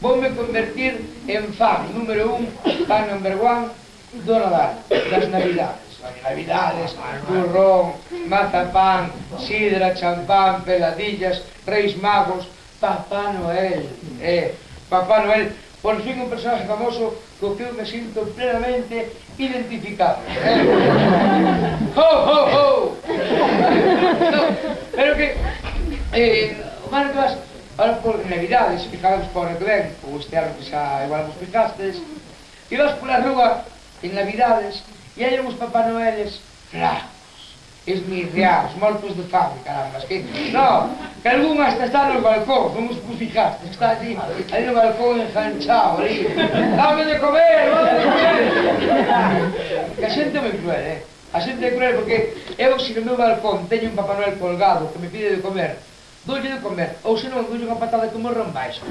voume convertir en fan número 1, fan number 1 do Nadal, das Navidades. Navidades, turrón, mazapán, sidra, champán, peladillas, reis magos, Papá Noel. Papá Noel, por fin un personaje famoso co que eu me sinto plenamente identificado. Ho, ho, ho! No, pero que, o ano que vas, ahora por Navidades, fijamos por ano que ven, ou este ano que xa igual vos fijastes, e vas pola rúa en Navidades, e hai uns Papá Noeles flacos, esmirriados, mortos de fame, caramba, que, no, que algún hasta está no balcón, como os fijaste, está allí no balcón enganchado, ali, dame de comer, dame de comer. Que a xente é moi cruel, a xente é cruel porque eu, se no meu balcón teño un Papá Noel colgado que me pide de comer, doulle de comer, ou senón doulle unha patada que morro en baixo.